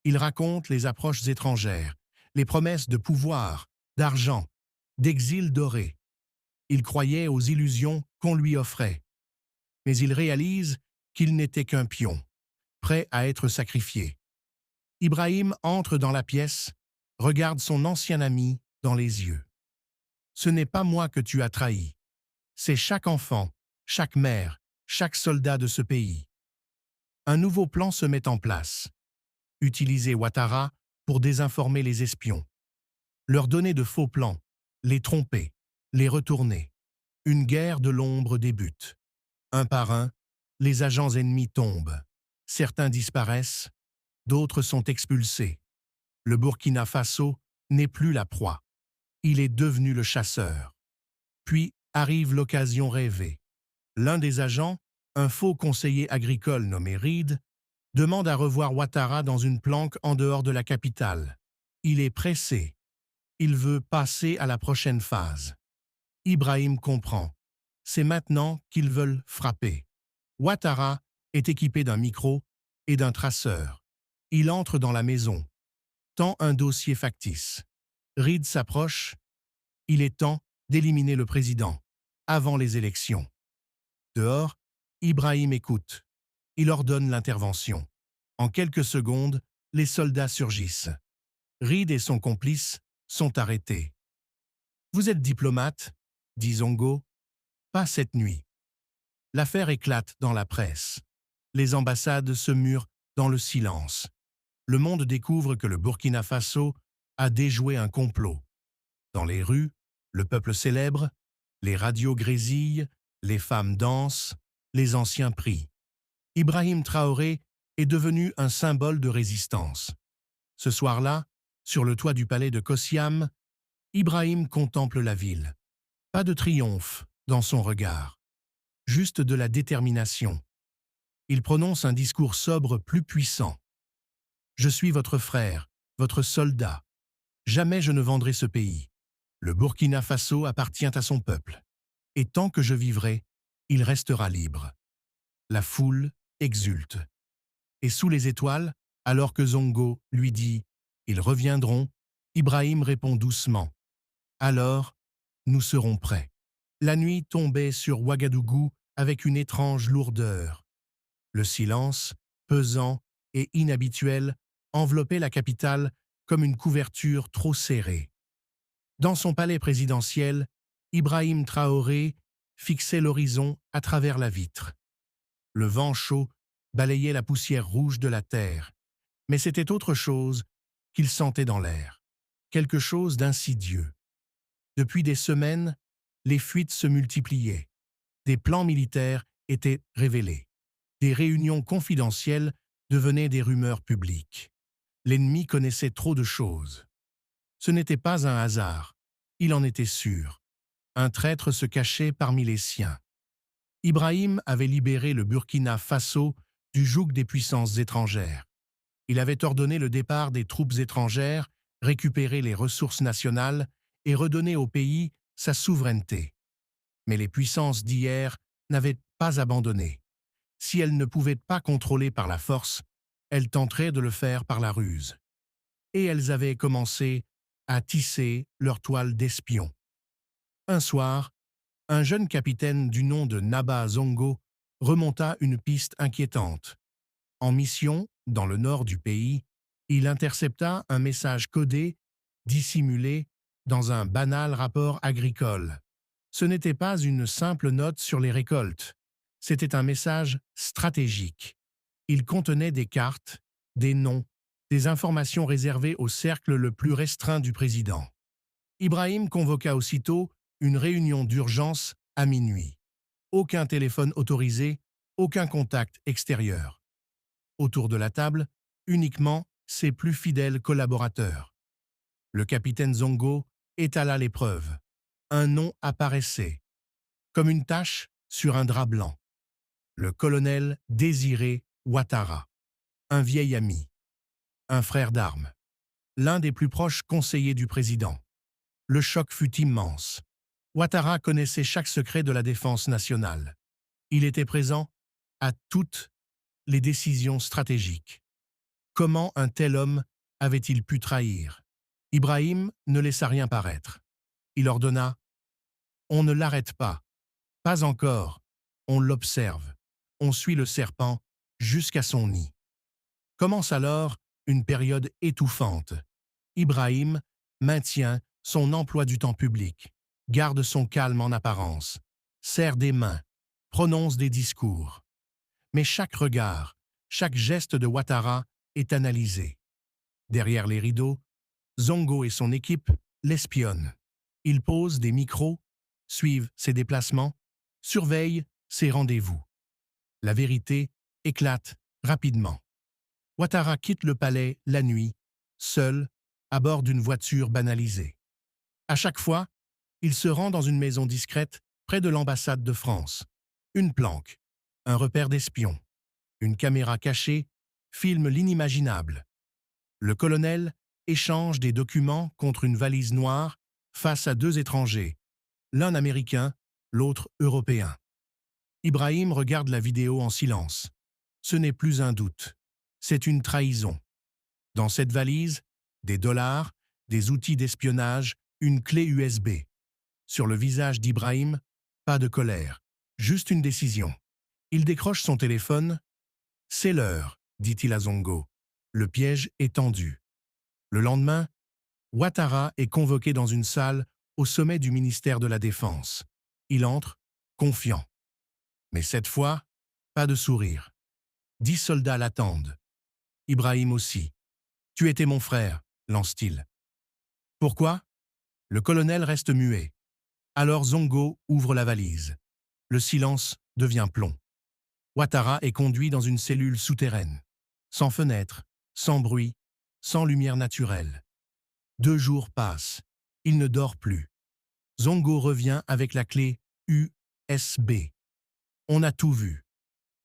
Il raconte les approches étrangères, les promesses de pouvoir, d'argent, d'exil doré. Il croyait aux illusions qu'on lui offrait. Mais il réalise qu'il n'était qu'un pion, prêt à être sacrifié. Ibrahim entre dans la pièce, regarde son ancien ami dans les yeux. Ce n'est pas moi que tu as trahi. C'est chaque enfant, chaque mère, chaque soldat de ce pays. Un nouveau plan se met en place. Utiliser Ouattara pour désinformer les espions. Leur donner de faux plans, les tromper, les retourner. Une guerre de l'ombre débute. Un par un, les agents ennemis tombent. Certains disparaissent, d'autres sont expulsés. Le Burkina Faso n'est plus la proie. Il est devenu le chasseur. Puis arrive l'occasion rêvée. L'un des agents, un faux conseiller agricole nommé Reed, demande à revoir Ouattara dans une planque en dehors de la capitale. Il est pressé. Il veut passer à la prochaine phase. Ibrahim comprend. C'est maintenant qu'ils veulent frapper. Ouattara est équipé d'un micro et d'un traceur. Il entre dans la maison, tend un dossier factice. Reed s'approche. Il est temps d'éliminer le président, avant les élections. Dehors, Ibrahim écoute. Il ordonne l'intervention. En quelques secondes, les soldats surgissent. Reed et son complice sont arrêtés. « Vous êtes diplomate ?» dit Zongo. « Pas cette nuit. » L'affaire éclate dans la presse. Les ambassades se murent dans le silence. Le monde découvre que le Burkina Faso a déjoué un complot. Dans les rues, le peuple célèbre, les radios grésillent, les femmes dansent, les anciens prient. Ibrahim Traoré est devenu un symbole de résistance. Ce soir-là, sur le toit du palais de Kossiam, Ibrahim contemple la ville. Pas de triomphe dans son regard, juste de la détermination. Il prononce un discours sobre plus puissant. « Je suis votre frère, votre soldat. Jamais je ne vendrai ce pays. Le Burkina Faso appartient à son peuple. Et tant que je vivrai, il restera libre. » La foule exulte. Et sous les étoiles, alors que Zongo lui dit « Ils reviendront », Ibrahim répond doucement « Alors, nous serons prêts. » La nuit tombait sur Ouagadougou avec une étrange lourdeur. Le silence, pesant et inhabituel, enveloppait la capitale comme une couverture trop serrée. Dans son palais présidentiel, Ibrahim Traoré fixait l'horizon à travers la vitre. Le vent chaud balayait la poussière rouge de la terre, mais c'était autre chose qu'il sentait dans l'air, quelque chose d'insidieux. Depuis des semaines, les fuites se multipliaient. Des plans militaires étaient révélés. Des réunions confidentielles devenaient des rumeurs publiques. L'ennemi connaissait trop de choses. Ce n'était pas un hasard, il en était sûr. Un traître se cachait parmi les siens. Ibrahim avait libéré le Burkina Faso du joug des puissances étrangères. Il avait ordonné le départ des troupes étrangères, récupéré les ressources nationales et redonné au pays sa souveraineté. Mais les puissances d'hier n'avaient pas abandonné. Si elles ne pouvaient pas contrôler par la force, elles tenteraient de le faire par la ruse. Et elles avaient commencé à tisser leur toile d'espions. Un soir, un jeune capitaine du nom de Naba Zongo remonta une piste inquiétante. En mission, dans le nord du pays, il intercepta un message codé, dissimulé, dans un banal rapport agricole. Ce n'était pas une simple note sur les récoltes, c'était un message stratégique. Il contenait des cartes, des noms, des informations réservées au cercle le plus restreint du président. Ibrahim convoqua aussitôt une réunion d'urgence à minuit. Aucun téléphone autorisé, aucun contact extérieur. Autour de la table, uniquement ses plus fidèles collaborateurs. Le capitaine Zongo étala les preuves. Un nom apparaissait, comme une tache sur un drap blanc. Le colonel Désiré Ouattara, un vieil ami, un frère d'armes, l'un des plus proches conseillers du président. Le choc fut immense. Ouattara connaissait chaque secret de la défense nationale. Il était présent à toutes les décisions stratégiques. Comment un tel homme avait-il pu trahir? Ibrahim ne laissa rien paraître. Il ordonna « On ne l'arrête pas, pas encore, on l'observe, on suit le serpent jusqu'à son nid. » Commence alors une période étouffante. Ibrahim maintient son emploi du temps public, garde son calme en apparence, serre des mains, prononce des discours. Mais chaque regard, chaque geste de Ouattara est analysé. Derrière les rideaux, Zongo et son équipe l'espionnent. Ils posent des micros, suivent ses déplacements, surveillent ses rendez-vous. La vérité éclate rapidement. Ouattara quitte le palais la nuit, seul, à bord d'une voiture banalisée. À chaque fois, il se rend dans une maison discrète près de l'ambassade de France. Une planque, un repère d'espion, une caméra cachée filme l'inimaginable. Le colonel échange des documents contre une valise noire face à deux étrangers, l'un américain, l'autre européen. Ibrahim regarde la vidéo en silence. Ce n'est plus un doute, c'est une trahison. Dans cette valise, des dollars, des outils d'espionnage, une clé USB. Sur le visage d'Ibrahim, pas de colère, juste une décision. Il décroche son téléphone. « C'est l'heure », dit-il à Zongo. Le piège est tendu. Le lendemain, Ouattara est convoqué dans une salle au sommet du ministère de la Défense. Il entre, confiant. Mais cette fois, pas de sourire. 10 soldats l'attendent. Ibrahim aussi. « Tu étais mon frère », lance-t-il. Pourquoi? Le colonel reste muet. Alors Zongo ouvre la valise. Le silence devient plomb. Ouattara est conduit dans une cellule souterraine. Sans fenêtre, sans bruit, sans lumière naturelle. 2 jours passent. Il ne dort plus. Zongo revient avec la clé USB. On a tout vu.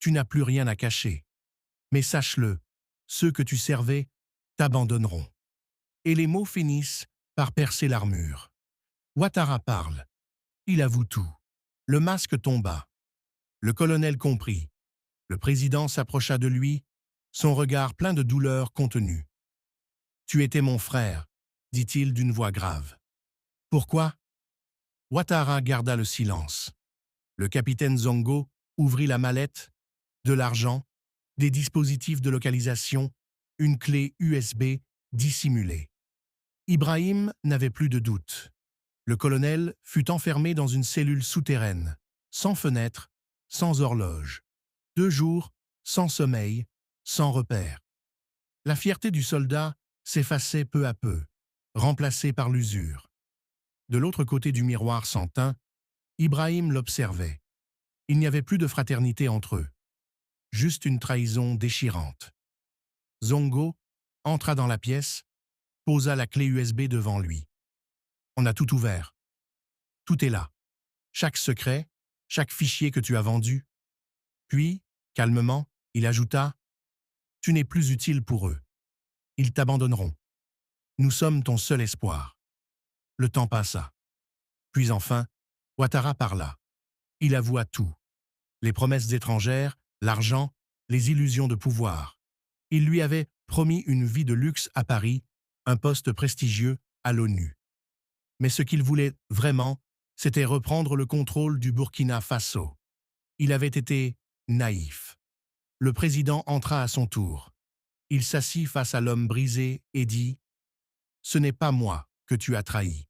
Tu n'as plus rien à cacher. Mais sache-le, ceux que tu servais t'abandonneront. Et les mots finissent par percer l'armure. Ouattara parle. Il avoue tout. Le masque tomba. Le colonel comprit. Le président s'approcha de lui, son regard plein de douleur contenue. « Tu étais mon frère », dit-il d'une voix grave. « Pourquoi ?» Ouattara garda le silence. Le capitaine Zongo ouvrit la mallette, de l'argent, des dispositifs de localisation, une clé USB dissimulée. Ibrahim n'avait plus de doute. Le colonel fut enfermé dans une cellule souterraine, sans fenêtre, sans horloge. 2 jours, sans sommeil, sans repère. La fierté du soldat s'effaçait peu à peu, remplacée par l'usure. De l'autre côté du miroir sans teint, Ibrahim l'observait. Il n'y avait plus de fraternité entre eux, juste une trahison déchirante. Zongo entra dans la pièce, posa la clé USB devant lui. On a tout ouvert. Tout est là. Chaque secret, chaque fichier que tu as vendu. Puis, calmement, il ajouta « Tu n'es plus utile pour eux. Ils t'abandonneront. Nous sommes ton seul espoir. » Le temps passa. Puis enfin, Ouattara parla. Il avoua tout. Les promesses étrangères, l'argent, les illusions de pouvoir. Il lui avait promis une vie de luxe à Paris, un poste prestigieux à l'ONU. Mais ce qu'il voulait vraiment, c'était reprendre le contrôle du Burkina Faso. Il avait été naïf. Le président entra à son tour. Il s'assit face à l'homme brisé et dit « Ce n'est pas moi que tu as trahi.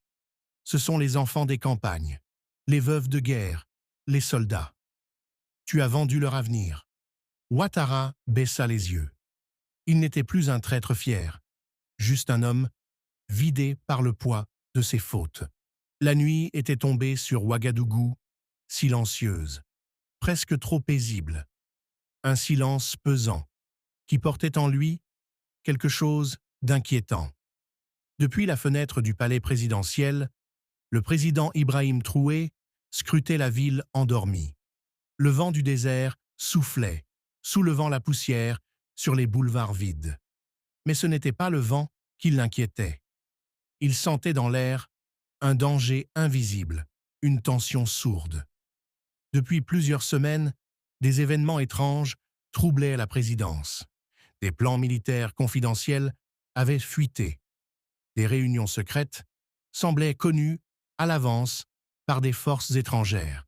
Ce sont les enfants des campagnes, les veuves de guerre, les soldats. Tu as vendu leur avenir. » Ouattara baissa les yeux. Il n'était plus un traître fier, juste un homme vidé par le poids de ses fautes. La nuit était tombée sur Ouagadougou, silencieuse, presque trop paisible. Un silence pesant, qui portait en lui quelque chose d'inquiétant. Depuis la fenêtre du palais présidentiel, le président Ibrahim Traoré scrutait la ville endormie. Le vent du désert soufflait, soulevant la poussière sur les boulevards vides. Mais ce n'était pas le vent qui l'inquiétait. Il sentait dans l'air un danger invisible, une tension sourde. Depuis plusieurs semaines, des événements étranges troublaient la présidence. Des plans militaires confidentiels avaient fuité. Des réunions secrètes semblaient connues à l'avance par des forces étrangères.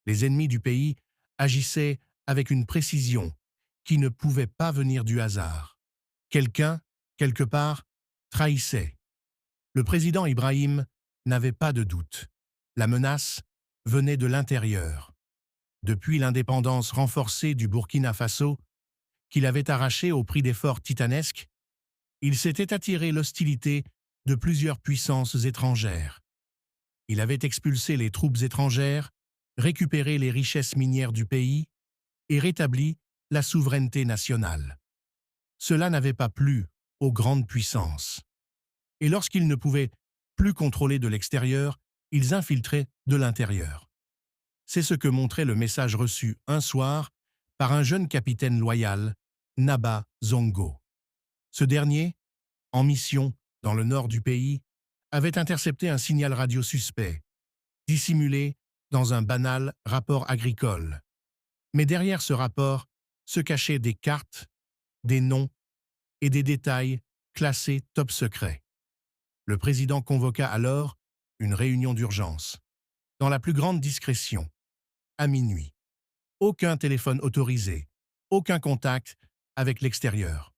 Les ennemis du pays agissaient avec une précision qui ne pouvait pas venir du hasard. Quelqu'un, quelque part, trahissait. Le président Ibrahim n'avait pas de doute. La menace venait de l'intérieur. Depuis l'indépendance renforcée du Burkina Faso, qu'il avait arrachée au prix d'efforts titanesques, il s'était attiré l'hostilité de plusieurs puissances étrangères. Il avait expulsé les troupes étrangères, récupéré les richesses minières du pays et rétabli la souveraineté nationale. Cela n'avait pas plu aux grandes puissances. Et lorsqu'ils ne pouvaient plus contrôler de l'extérieur, ils infiltraient de l'intérieur. C'est ce que montrait le message reçu un soir par un jeune capitaine loyal, Naba Zongo. Ce dernier, en mission dans le nord du pays, avait intercepté un signal radio suspect, dissimulé dans un banal rapport agricole. Mais derrière ce rapport se cachaient des cartes, des noms et des détails classés top secret. Le président convoqua alors une réunion d'urgence, dans la plus grande discrétion, à minuit. Aucun téléphone autorisé, aucun contact avec l'extérieur.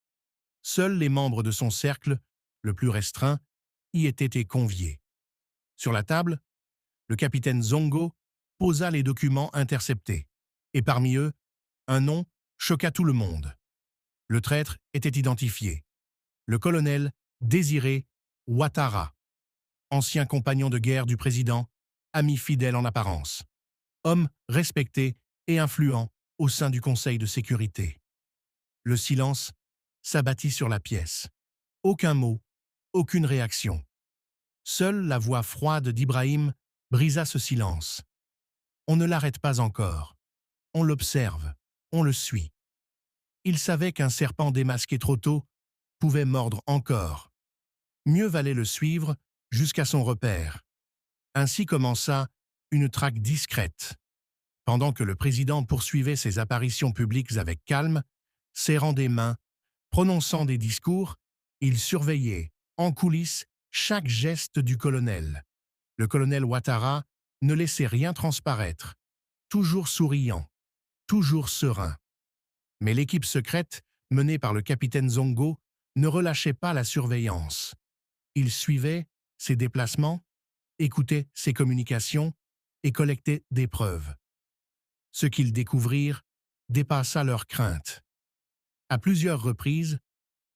Seuls les membres de son cercle, le plus restreint, y étaient conviés. Sur la table, le capitaine Zongo posa les documents interceptés, et parmi eux, un nom choqua tout le monde. Le traître était identifié. Le colonel Désiré Ouattara, ancien compagnon de guerre du président, ami fidèle en apparence, homme respecté et influent au sein du Conseil de sécurité. Le silence s'abattit sur la pièce. Aucun mot, aucune réaction. Seule la voix froide d'Ibrahim brisa ce silence. On ne l'arrête pas encore. On l'observe, on le suit. Il savait qu'un serpent démasqué trop tôt pouvait mordre encore. Mieux valait le suivre jusqu'à son repère. Ainsi commença une traque discrète. Pendant que le président poursuivait ses apparitions publiques avec calme, serrant des mains, prononçant des discours, il surveillait, en coulisses, chaque geste du colonel. Le colonel Ouattara ne laissait rien transparaître, toujours souriant, toujours serein. Mais l'équipe secrète, menée par le capitaine Zongo, ne relâchait pas la surveillance. Il suivait ses déplacements, écoutait ses communications et collectait des preuves. Ce qu'ils découvrirent dépassa leurs craintes. À plusieurs reprises,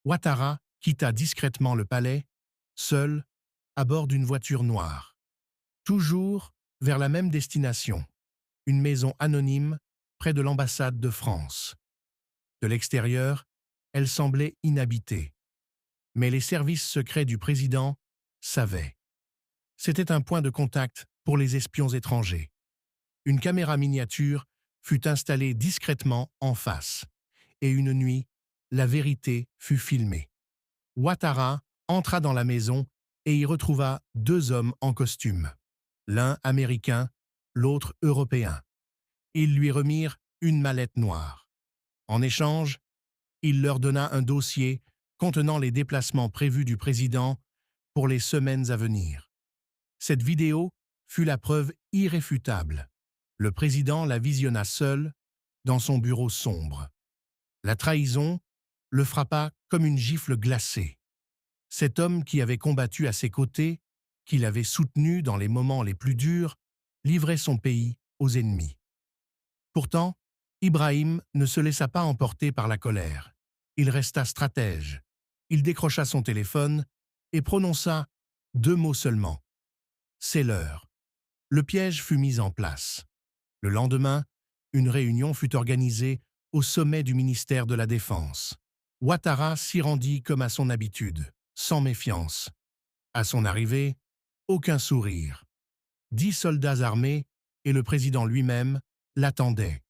Ouattara quitta discrètement le palais, seul, à bord d'une voiture noire. Toujours vers la même destination, une maison anonyme près de l'ambassade de France. De l'extérieur, elle semblait inhabitée. Mais les services secrets du président savaient. C'était un point de contact pour les espions étrangers. Une caméra miniature fut installée discrètement en face, et une nuit, la vérité fut filmée. Ouattara entra dans la maison et y retrouva deux hommes en costume, l'un américain, l'autre européen. Ils lui remirent une mallette noire. En échange, il leur donna un dossier contenant les déplacements prévus du président pour les semaines à venir. Cette vidéo fut la preuve irréfutable. Le président la visionna seul, dans son bureau sombre. La trahison le frappa comme une gifle glacée. Cet homme qui avait combattu à ses côtés, qui l'avait soutenu dans les moments les plus durs, livrait son pays aux ennemis. Pourtant, Ibrahim ne se laissa pas emporter par la colère. Il resta stratège. Il décrocha son téléphone et prononça deux mots seulement. « C'est l'heure ». Le piège fut mis en place. Le lendemain, une réunion fut organisée au sommet du ministère de la Défense. Ouattara s'y rendit comme à son habitude, sans méfiance. À son arrivée, aucun sourire. 10 soldats armés et le président lui-même l'attendaient.